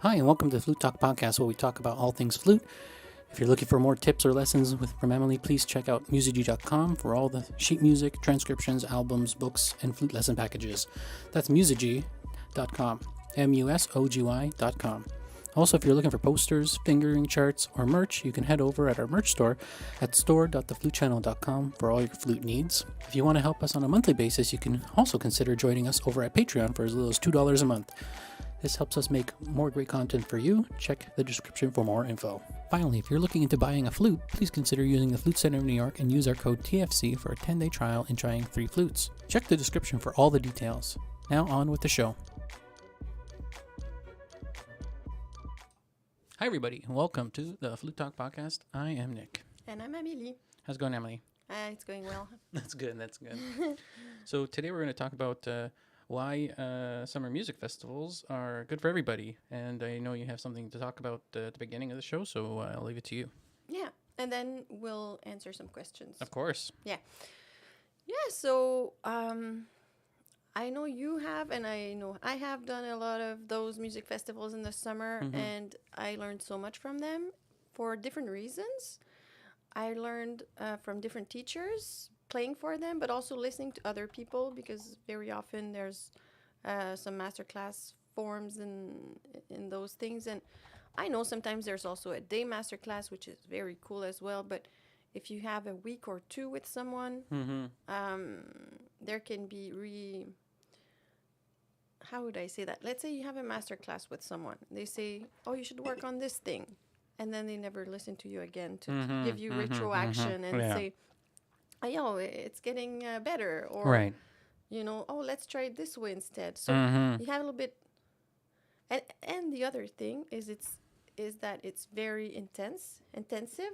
Hi, and welcome to the Flute Talk Podcast, where we talk about all things flute. If you're looking for more tips or lessons from Amelie, please check out musigy.com for all the sheet music, transcriptions, albums, books, and flute lesson packages. That's musigy.com, MUSOGY.com. Also, if you're looking for posters, fingering charts, or merch, you can head over at our merch store at store.theflutechannel.com for all your flute needs. If you want to help us on a monthly basis, you can also consider joining us over at Patreon for as little as $2 a month. This helps us make more great content for you. Check the description for more info. Finally, if you're looking into buying a flute, please consider using the Flute Center of New York and use our code TFC for a 10-day trial in trying 3 flutes. Check the description for all the details. Now on with the show. Hi everybody, and welcome to the Flute Talk Podcast. I am Nick. And I'm Amelie. How's it going, Amelie? It's going well. That's good. So today we're going to talk about why summer music festivals are good for everybody. And I know you have something to talk about at the beginning of the show, so I'll leave it to you. Yeah, and then we'll answer some questions. Of course. Yeah, so I know you have, and I know I have done a lot of those music festivals in the summer, and I learned so much from them for different reasons. I learned from different teachers playing for them, but also listening to other people, because very often there's some masterclass forms in those things. And I know sometimes there's also a day masterclass, which is very cool as well. But if you have a week or two with someone, there can be how would I say that? Let's say you have a masterclass with someone. They say, oh, you should work on this thing. And then they never listen to you again to give you retroaction and say, oh, yo, it's getting better. Or, oh, let's try it this way instead. So you have a little bit. And the other thing is that it's very intensive.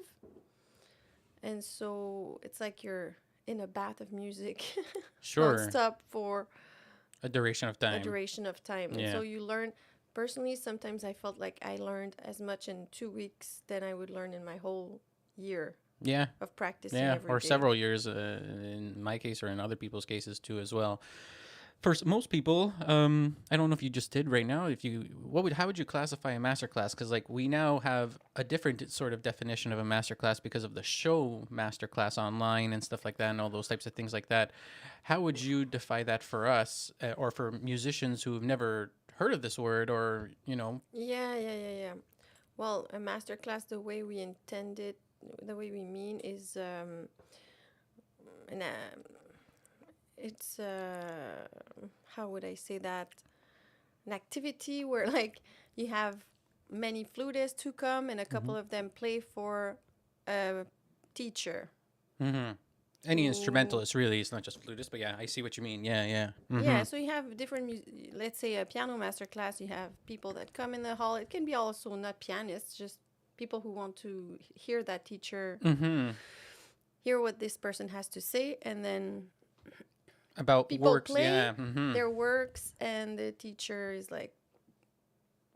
And so it's like you're in a bath of music. Sure. Non-stop for a duration of time. Yeah. And so you learn. Personally, sometimes I felt like I learned as much in 2 weeks than I would learn in my whole year. Yeah. Of practicing every or day. Several years in my case, or in other people's cases too as well. For most people, I don't know if you just did right now. How would you classify a masterclass? Because we now have a different sort of definition of a masterclass because of the show masterclass online and stuff like that, and all those types of things like that. How would you define that for us, or for musicians who have never heard of this word, or Yeah. Well, a masterclass, the way we intend it, the way we mean is it's how would I say that, an activity where you have many flutists who come and a couple of them play for a teacher. Any instrumentalist, really. It's not just flutist, but yeah, I see what you mean. Yeah. Yeah, so you have different, let's say a piano masterclass, you have people that come in the hall. It can be also not pianists, just people who want to hear that teacher, hear what this person has to say, and then about people works, play their works, and the teacher is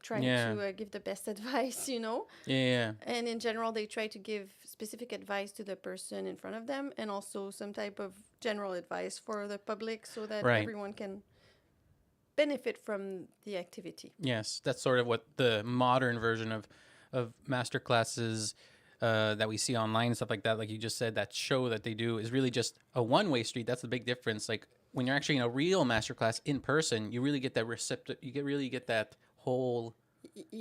trying to give the best advice, Yeah. And in general, they try to give specific advice to the person in front of them, and also some type of general advice for the public, so that everyone can benefit from the activity. Yes, that's sort of what the modern version of master classes that we see online and stuff like that, like you just said, that show that they do is really just a one-way street. That's the big difference. When you're actually in a real master class in person, you really get that really get that whole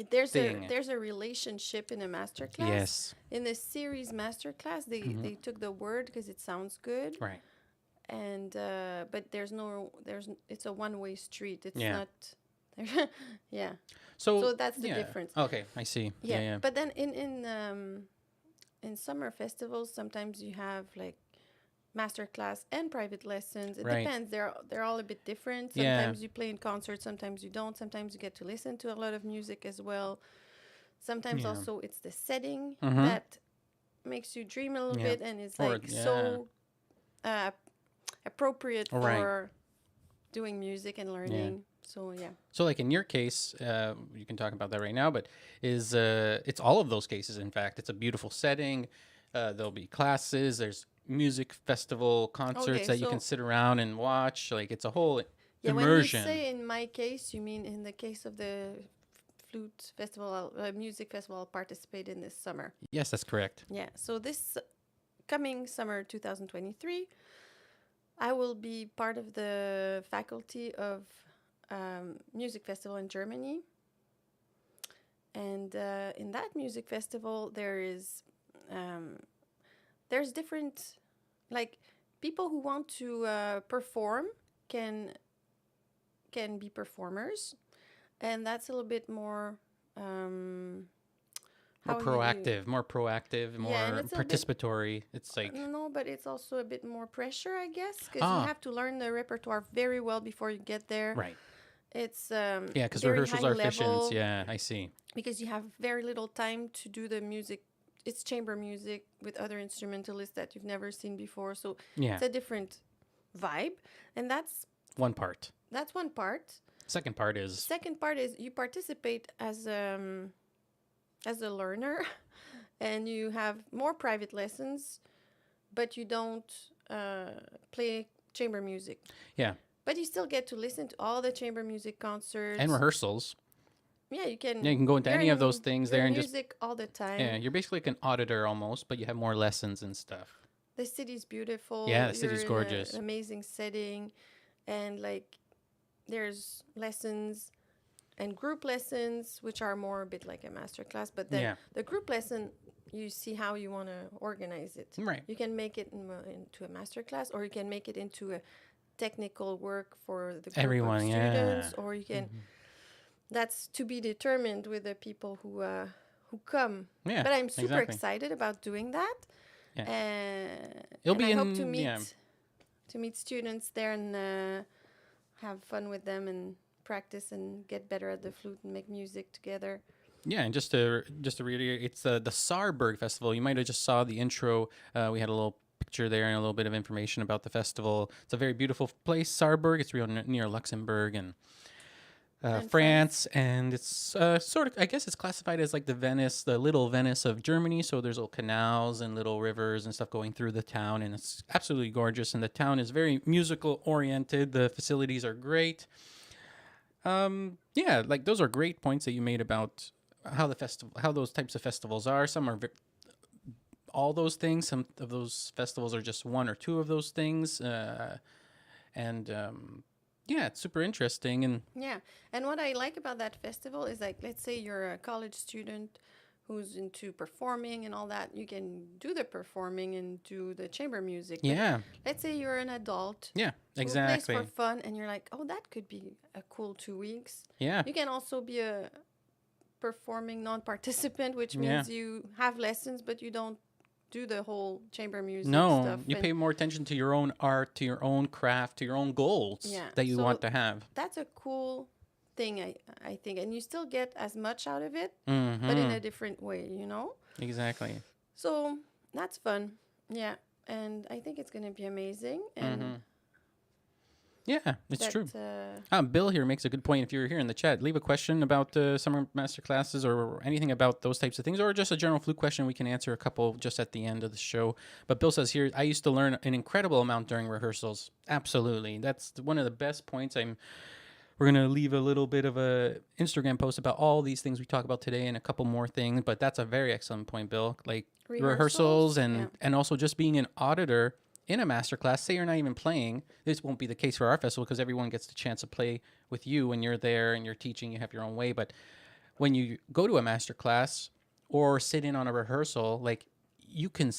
there's thing. There's a relationship in a master class. Yes. In the series master class, they took the word because it sounds good. Right. And but it's a one-way street. It's not. Yeah. So that's the difference. Okay, I see. Yeah. But then in summer festivals, sometimes you have masterclass and private lessons. It depends. They're all a bit different. Sometimes you play in concerts, sometimes you don't. Sometimes you get to listen to a lot of music as well. Sometimes also it's the setting that makes you dream a little bit, and it's so appropriate for doing music and learning. So So in your case, you can talk about that right now, but it's all of those cases. In fact, it's a beautiful setting. There'll be classes. There's music festival concerts that you can sit around and watch. It's a whole immersion. When you say in my case, you mean in the case of the Flute Festival, music festival I'll participate in this summer. Yes, that's correct. Yeah, so this coming summer 2023, I will be part of the faculty of music festival in Germany. And in that music festival, there's different, like, people who want to perform can be performers, and that's a little bit more More proactive, more participatory. It's like no, but it's also a bit more pressure, I guess, because you have to learn the repertoire very well before you get there. Right. It's because rehearsals are efficient. Yeah, I see. Because you have very little time to do the music. It's chamber music with other instrumentalists that you've never seen before, so it's a different vibe, and that's one part. That's one part. Second part is you participate as a learner, and you have more private lessons, but you don't play chamber music. Yeah. But you still get to listen to all the chamber music concerts. And rehearsals. Yeah, you can. Yeah, you can go into any of those things there and just music all the time. Yeah, you're basically like an auditor almost, but you have more lessons and stuff. The city's beautiful. Yeah, the city's gorgeous. An amazing setting, and like there's lessons and group lessons, which are more a bit like a master class. But then the group lesson, you see how you want to organize it. Right. You can make it into a master class, or you can make it into a technical work for the group of students, or you can. That's to be determined with the people who come. Yeah, but I'm super excited about doing that. Yeah. I hope to meet students there and have fun with them and practice and get better at the flute and make music together. Yeah, and just to reiterate, it's the Saarburg Festival. You might have just saw the intro. We had a little picture there and a little bit of information about the festival. It's a very beautiful place, Saarburg. It's real near Luxembourg and France, and it's sort of, I guess it's classified as like the little Venice of Germany. So there's little canals and little rivers and stuff going through the town, and it's absolutely gorgeous. And the town is very musical oriented. The facilities are great. Yeah, like those are great points that you made about how those types of festivals are. Some are all those things. Some of those festivals are just one or two of those things, yeah, it's super interesting. And what I like about that festival is, like, let's say you're a college student who's into performing and all that. You can do the performing and do the chamber music. Yeah. But let's say you're an adult. Yeah, exactly. Who plays for fun, and you're like, oh, that could be a cool 2 weeks. Yeah. You can also be a performing non-participant, which means you have lessons, but you don't do the whole chamber music stuff. No, you pay more attention to your own art, to your own craft, to your own goals that you want to have. That's a cool thing, I think. And you still get as much out of it, but in a different way, you know? Exactly. So that's fun. Yeah. And I think it's going to be amazing. And yeah, it's true. Bill here makes a good point. If you're here in the chat, leave a question about summer master classes or anything about those types of things, or just a general flute question. We can answer a couple just at the end of the show. But Bill says here, I used to learn an incredible amount during rehearsals. Absolutely. That's one of the best points. We're going to leave a little bit of a Instagram post about all these things we talk about today and a couple more things. But that's a very excellent point, Bill. Like rehearsals and also just being an auditor in a master class. Say you're not even playing. This won't be the case for our festival because everyone gets the chance to play with you when you're there and you're teaching. You have your own way. But when you go to a master class or sit in on a rehearsal, like you can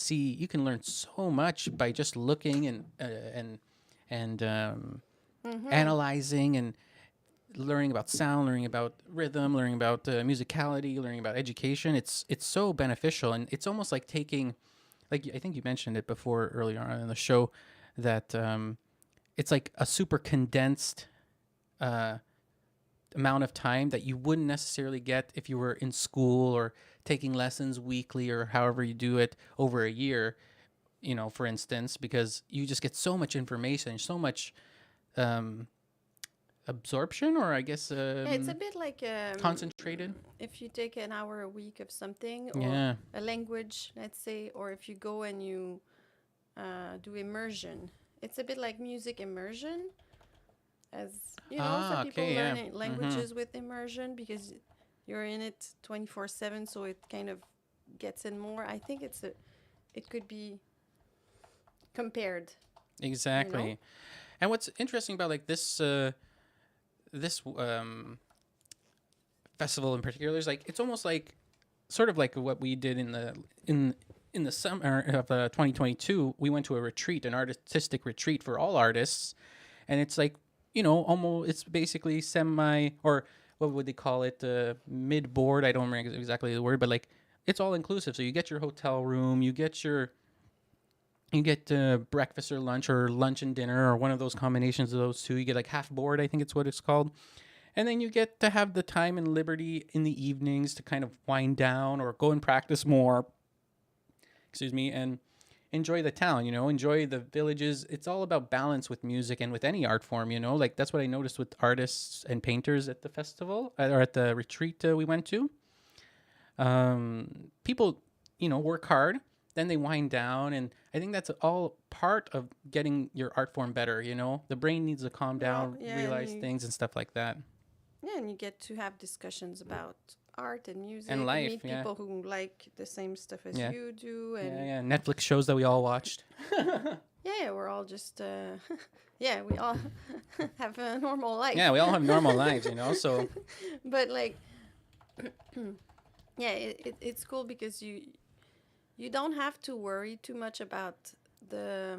learn so much by just looking and analyzing and learning about sound, learning about rhythm, learning about musicality, learning about education. It's so beneficial, and it's almost like taking. Like I think you mentioned it before earlier on in the show, that it's like a super condensed amount of time that you wouldn't necessarily get if you were in school or taking lessons weekly or however you do it over a year, you know, for instance, because you just get so much information, so much absorption, or I guess it's a bit like concentrated. If you take an hour a week of something, or a language, let's say, or if you go and you do immersion, it's a bit like music immersion. As you know, some people learn languages with immersion because you're in it 24/7, so it kind of gets in more. I think it could be compared. Exactly. You know? And what's interesting about like this festival in particular is like it's almost like sort of like what we did in the summer of 2022. We went to a retreat, an artistic retreat for all artists, and it's like, you know, almost it's basically semi, or what would they call it, mid board. I don't remember exactly the word, but like it's all inclusive. So you get your hotel room, you get breakfast or lunch and dinner, or one of those combinations of those two. You get like half board, I think it's what it's called. And then you get to have the time and liberty in the evenings to kind of wind down or go and practice more. Excuse me. And enjoy the town, you know, enjoy the villages. It's all about balance with music and with any art form, you know. Like that's what I noticed with artists and painters at the festival or at the retreat we went to. People, you know, work hard, then they wind down, and I think that's all part of getting your art form better, you know. The brain needs to calm down, realize things and stuff like that. Yeah, and you get to have discussions about art and music And life, meet people who like the same stuff as you do. And Netflix shows that we all watched. yeah, we're all just yeah, we all have a normal life. Yeah, we all have normal lives, you know. So but like yeah, it's cool because you don't have to worry too much about the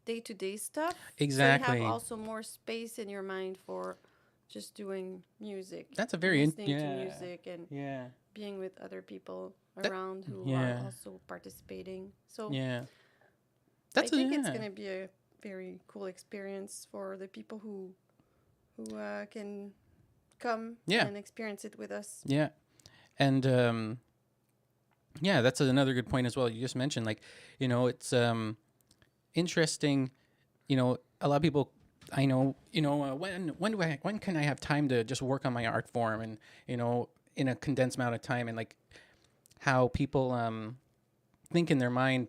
day-to-day stuff. Exactly. So you have also more space in your mind for just doing music. That's a very listening to music and being with other people around who are also participating. So I think it's going to be a very cool experience for the people who can come and experience it with us. Yeah. And that's another good point as well. You just mentioned, like, you know, it's interesting. You know, a lot of people I know, you know, when can I have time to just work on my art form, and, you know, in a condensed amount of time, and like how people think in their mind,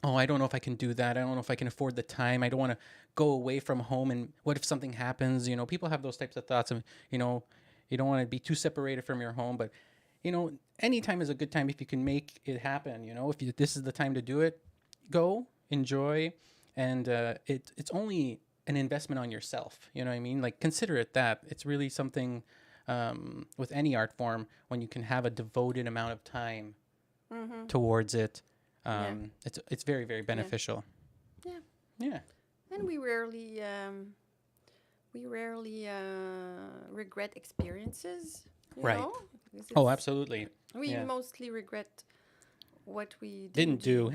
oh, I don't know if I can do that. I don't know if I can afford the time. I don't want to go away from home. And what if something happens? You know, people have those types of thoughts of, you know, you don't want to be too separated from your home, but, you know, any time is a good time if you can make it happen. You know, if this is the time to do it, go, enjoy. And it's only an investment on yourself. You know what I mean? Like, consider it that. It's really something with any art form, when you can have a devoted amount of time towards it. It's very, very beneficial. Yeah. And we rarely regret experiences. You know? Oh, absolutely. We mostly regret what we didn't do.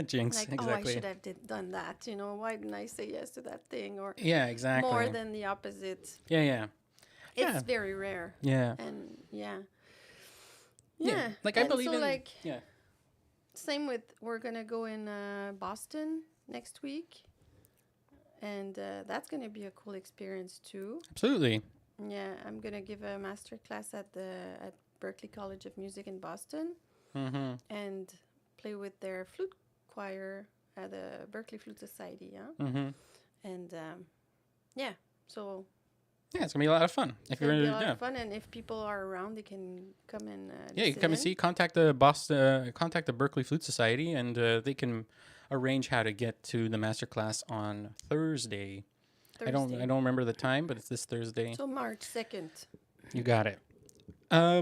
Jinx, like, exactly. Oh, I should have done that. You know, why didn't I say yes to that thing? Or exactly. More than the opposite. It's very rare. And like, I believe in like same with, we're gonna go in Boston next week, and that's gonna be a cool experience too. Absolutely. Yeah, I'm gonna give a master class at Berklee College of Music in Boston, and play with their flute choir at the Berklee Flute Society. And so. Yeah, it's gonna be a lot of fun. It's gonna be a lot of fun, and if people are around, they can come and you can come and see. Contact the Berklee Flute Society, and they can arrange how to get to the masterclass on Thursday. I don't remember the time, but it's this Thursday. So March 2nd. You got it.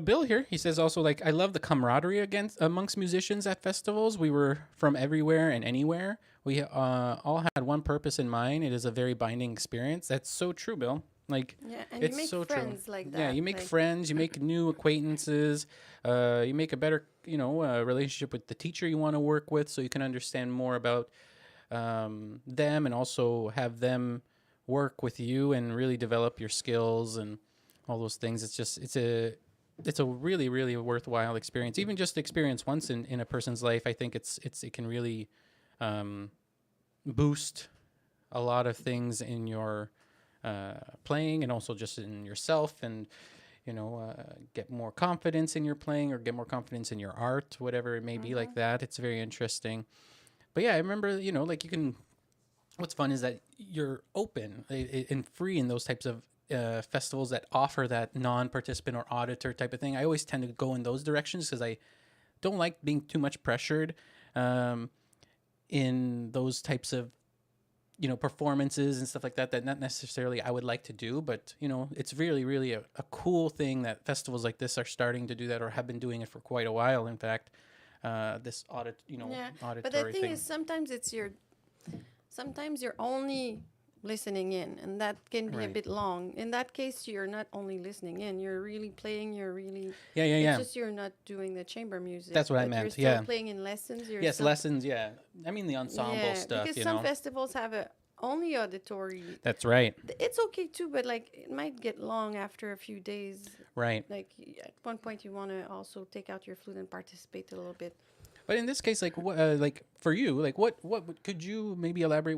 Bill here, he says also, like, I love the camaraderie amongst musicians at festivals. We were from everywhere and anywhere. We all had one purpose in mind. It is a very binding experience. That's so true, Bill. Like, and it's you make so friends true. like that. Yeah, you make friends, you make new acquaintances, you make a better, relationship with the teacher you want to work with, so you can understand more about them, and also have them work with you and really develop your skills and all those things. It's a really, really worthwhile experience. Even just experience once in a person's life, I think it can really boost a lot of things in your playing, and also just in yourself, and get more confidence in your playing, or get more confidence in your art, whatever it may be, like that. It's very interesting. But yeah, I remember, like, you can, what's fun is that you're open and free in those types of festivals that offer that non-participant or auditor type of thing, I always tend to go in those directions because I don't like being too much pressured in those types of performances and stuff like that not necessarily I would like to do, but it's really, really a cool thing that festivals like this are starting to do that, or have been doing it for quite a while. In fact, this auditory but the thing thing. is, sometimes you're only listening in, and that can be a Right. bit long. In that case, you're not only listening in, you're really playing, Yeah. it's just you're not doing the chamber music. That's what I but meant, You're still yeah. playing in lessons. You're Yes, still, lessons. Yeah, I mean the ensemble stuff. because some festivals have a only auditory. That's right. It's okay too, but like it might get long after a few days. Right. Like at one point, you want to also take out your flute and participate a little bit. But in this case, like like for you, like what could you maybe elaborate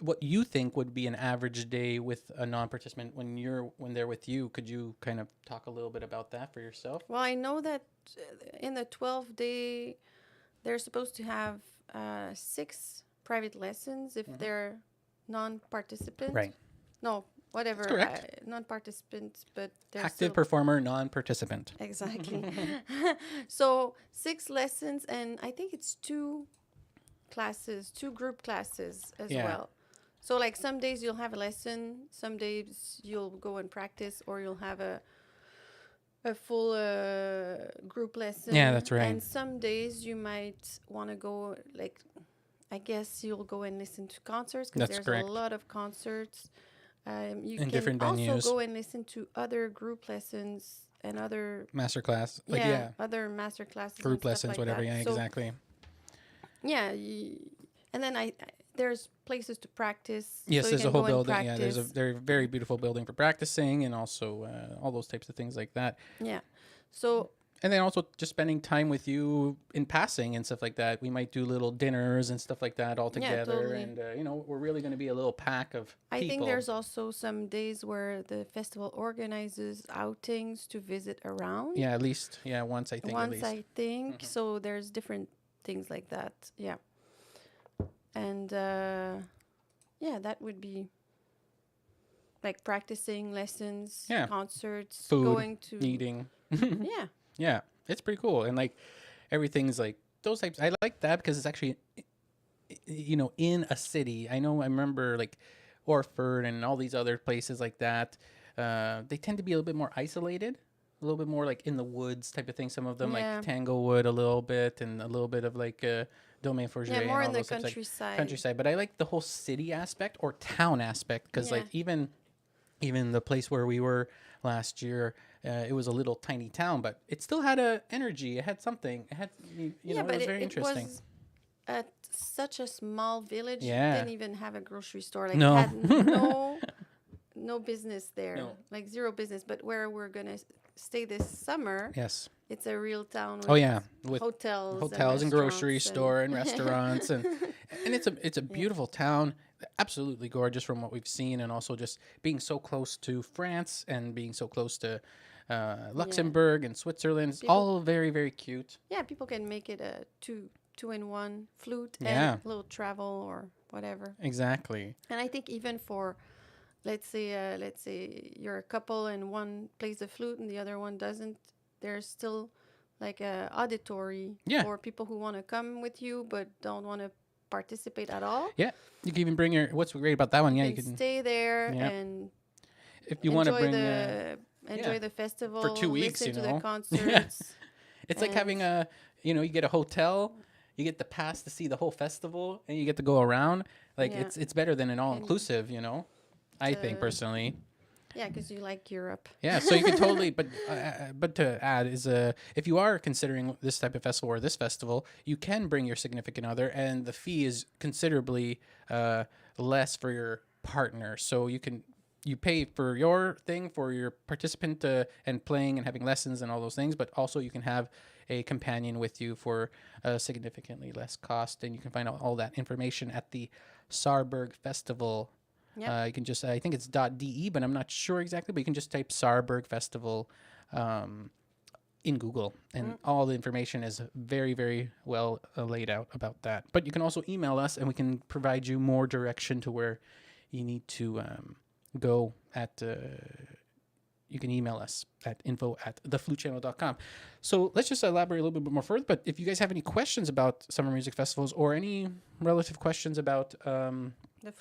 what you think would be an average day with a non-participant when they're with you? Could you kind of talk a little bit about that for yourself? Well, I know that in the 12-day, they're supposed to have 6 private lessons if they're non-participant. Right. No, whatever. That's correct. Non-participants, but they're Active still performer, non-participant. exactly. So 6 lessons, and I think it's 2 group classes as Yeah. well. So like some days you'll have a lesson, some days you'll go and practice, or you'll have a full group lesson. Yeah, that's right. And some days you might want to go, like, I guess you'll go and listen to concerts, because That's there's correct. a lot of concerts. You In can different also venues. go and listen to other group lessons and other Masterclass. Like other master classes, and group stuff lessons, like whatever. that. Yeah, So, exactly. yeah, and then there's places to practice. Yes, so you there's a can whole go and building. Yeah, there's a practice. very, very beautiful building for practicing, and also all those types of things like that. Yeah. So And then also just spending time with you in passing and stuff like that. We might do little dinners and stuff like that all together. totally. And, we're really going to be a little pack of people. I think there's also some days where the festival organizes outings to visit around. Yeah, at least. Yeah, once I think at least. I think. So there's different things like that. Yeah. And that would be like practicing lessons, Yeah. concerts, Food, going to Eating. Yeah. Yeah, it's pretty cool. And like everything's like those types. I like that because it's actually, in a city. I remember like Orford and all these other places like that. They tend to be a little bit more isolated, a little bit more like in the woods type of thing. Some of them Yeah. like Tanglewood a little bit, and a little bit of like Domaine Forget. Yeah, more and in all the those types, like, countryside. countryside. But I like the whole city aspect or town aspect because Yeah. like even the place where we were last year, it was a little tiny town, but it still had a energy. It had something. It had it but was very interesting. was at such a small village. Yeah. It didn't even have a grocery store. Like No. it had no business there. No. Like zero business. But where we're gonna stay this summer, Yes. it's a real town. With Oh yeah, with hotels and grocery restaurants store and restaurants and it's a beautiful town, absolutely gorgeous from what we've seen, and also just being so close to France and being so close to Luxembourg and Switzerland. It's all very, very cute. Yeah, people can make it a two-in-one flute Yeah. and a little travel or whatever. Exactly. And I think even for, let's say you're a couple and one plays the flute and the other one doesn't, there's still like a auditory Yeah. for people who want to come with you but don't want to participate at all. Yeah, you can even bring what's great about that one. Yeah, You you can can stay there Yeah. and if you want to enjoy bring. enjoy yeah, the festival for 2 weeks, listen to you know. the concerts. It's like And- having you get a hotel, you get the pass to see the whole festival, and you get to go around. Like Yeah. it's better than an all inclusive, I think The- personally. Yeah, because you like Europe. Yeah, so you can totally. But to add is if you are considering this type of festival or this festival, you can bring your significant other, and the fee is considerably less for your partner. So you pay for your thing for your participant and playing and having lessons and all those things, but also you can have a companion with you for significantly less cost, and you can find out all that information at the Saarburg Festival. Yep. You can just, I think it's .de, but I'm not sure exactly, but you can just type Saarburg Festival in Google, and all the information is very, very well laid out about that. But you can also email us, and we can provide you more direction to where you need to go at you can email us at info@theflutechannel.com. So let's just elaborate a little bit more further. But if you guys have any questions about summer music festivals or any relative questions about The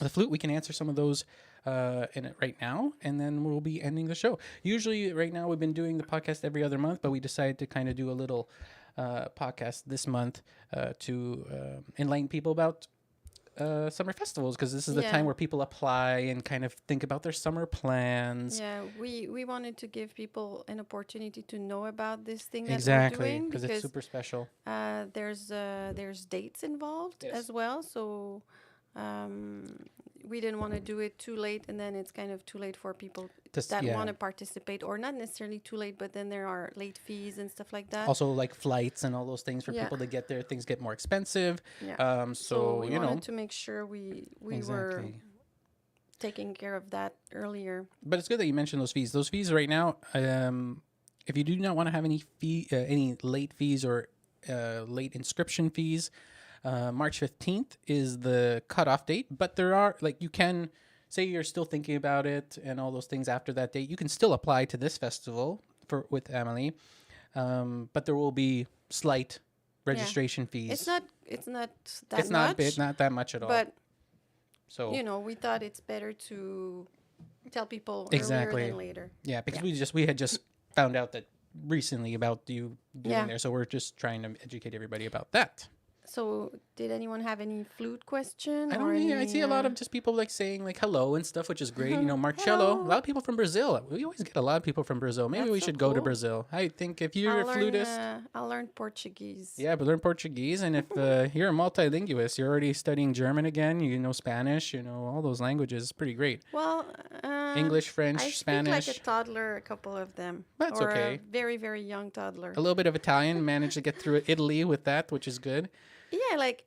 flute. we can answer some of those in it right now, and then we'll be ending the show. Usually, right now, we've been doing the podcast every other month, but we decided to kind of do a little podcast this month to enlighten people about summer festivals, because this is the time where people apply and kind of think about their summer plans. Yeah, we wanted to give people an opportunity to know about this thing that Exactly, we're doing because it's super special. There's dates involved as well, so we didn't want to do it too late, and then it's kind of too late for people that want to participate, or not necessarily too late, but then there are late fees and stuff like that. Also, like flights and all those things for people to get there, things get more expensive. Yeah. So we wanted to make sure we were taking care of that earlier. But it's good that you mentioned those fees. Those fees right now, if you do not want to have any late fees or late inscription fees, March 15th is the cutoff date. But there are, like, you can say you're still thinking about it and all those things after that date. You can still apply to this festival with Amelie, but there will be slight registration fees. It's not that it's much. It's not that much at all. But so we thought it's better to tell people earlier than later. Yeah, because we had just found out that recently about you getting there, so we're just trying to educate everybody about that. So, did anyone have any flute question? I don't know. I see a lot of just people like saying like hello and stuff, which is great. Marcello. A lot of people from Brazil. We always get a lot of people from Brazil. Maybe we should go to Brazil. I think if you're a flutist, I'll learn Portuguese. Yeah, but learn Portuguese, and if you're a multilingualist, you're already studying German again. You know Spanish. You know all those languages. It's pretty great. Well, English, French, Spanish. I speak like a toddler, a couple of them. That's okay. A very, very young toddler. A little bit of Italian. Managed to get through Italy with that, which is good. Yeah, like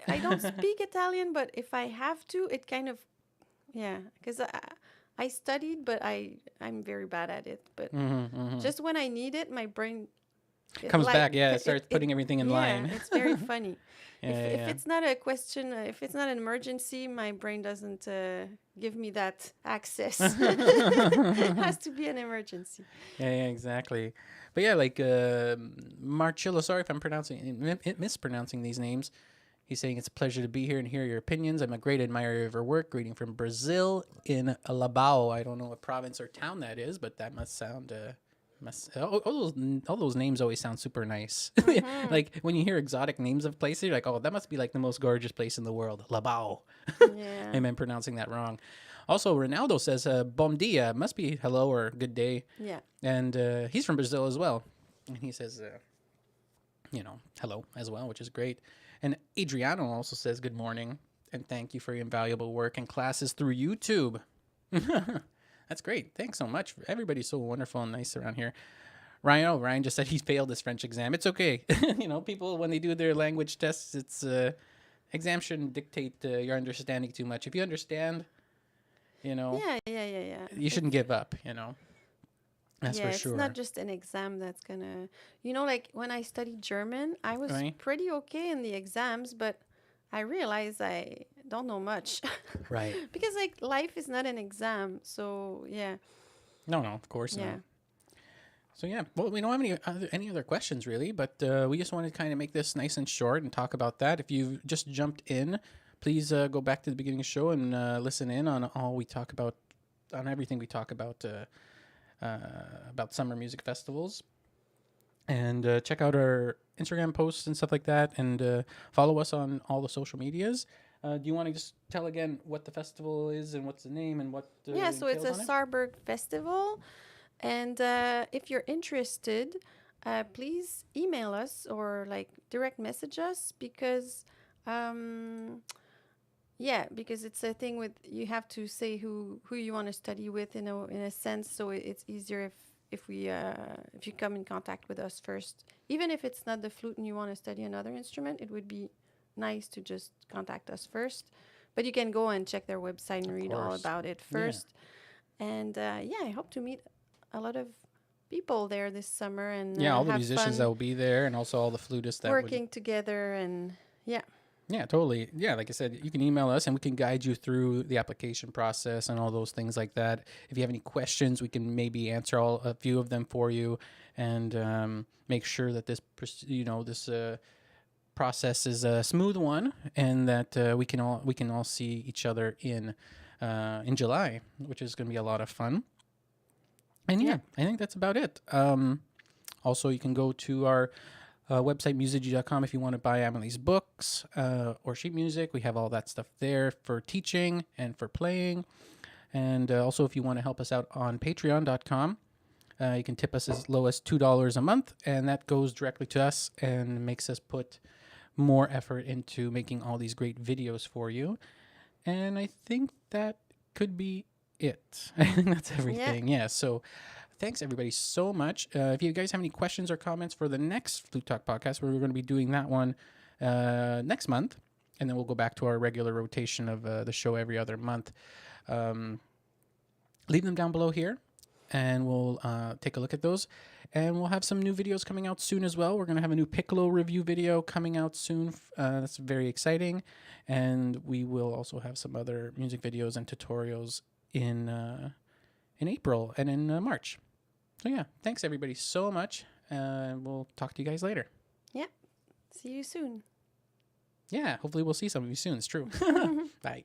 I don't speak Italian, but if I have to, it kind of, because I studied, but I'm very bad at it. But just when I need it, my brain comes back. Yeah, it starts putting everything in line. Yeah, it's very funny. If it's not a question, if it's not an emergency, my brain doesn't give me that access. It has to be an emergency. Yeah, exactly. But yeah, like Marcello, sorry if I'm mispronouncing these names. He's saying it's a pleasure to be here and hear your opinions. I'm a great admirer of your work. Greeting from Brazil in Labao. I don't know what province or town that is, but that must sound... all those names always sound super nice. Like when you hear exotic names of places, you're like, oh, that must be like the most gorgeous place in the world. Labao. Yeah. I'm pronouncing that wrong. Also, Ronaldo says, bom dia, must be hello or good day. Yeah. And he's from Brazil as well. And he says, hello as well, which is great. And Adriano also says good morning and thank you for your invaluable work and classes through YouTube. That's great. Thanks so much. Everybody's so wonderful and nice around here. Ryan just said he failed his French exam. It's okay. People, when they do their language tests, it's exam shouldn't dictate your understanding too much. If you understand... Yeah. You shouldn't give up, That's for sure. It's not just an exam that's gonna, like when I studied German, I was pretty okay in the exams, but I realized I don't know much. Right. Because life is not an exam, so yeah. No, of course not. So yeah, well, we don't have any other questions really, but we just wanted to kind of make this nice and short and talk about that. If you just jumped in, please go back to the beginning of the show and listen in on all we talk about, on everything we talk about summer music festivals. And check out our Instagram posts and stuff like that, and follow us on all the social medias. Do you want to just tell again what the festival is and what's the name and what? So it's a Saarburg festival, and if you're interested, please email us or direct message us because. Because it's a thing with you have to say who you want to study with in a sense, so it's easier if you come in contact with us first. Even if it's not the flute and you want to study another instrument, it would be nice to just contact us first. But you can go and check their website and read all about it first. Yeah. And I hope to meet a lot of people there this summer and all the musicians that will be there, and also all the flutists that working together and. Yeah, totally. Yeah, like I said, you can email us and we can guide you through the application process and all those things like that. If you have any questions, we can maybe answer a few of them for you, and make sure that this process is a smooth one, and that we can all see each other in July, which is going to be a lot of fun. And yeah, I think that's about it. Also, you can go to our website, musigy.com, if you want to buy Amelie's books or sheet music. We have all that stuff there for teaching and for playing. And also, if you want to help us out on patreon.com, you can tip us as low as $2 a month, and that goes directly to us and makes us put more effort into making all these great videos for you. And I think that could be it. I think that's everything. Yeah. So thanks everybody so much. If you guys have any questions or comments for the next Flute Talk podcast, we're going to be doing that one next month, and then we'll go back to our regular rotation of the show every other month. Leave them down below here, and we'll take a look at those. And we'll have some new videos coming out soon as well. We're going to have a new piccolo review video coming out soon. That's very exciting. And we will also have some other music videos and tutorials in April and in March. So yeah, thanks everybody so much. We'll talk to you guys later. Yeah. See you soon. Yeah, hopefully we'll see some of you soon. It's true. Bye.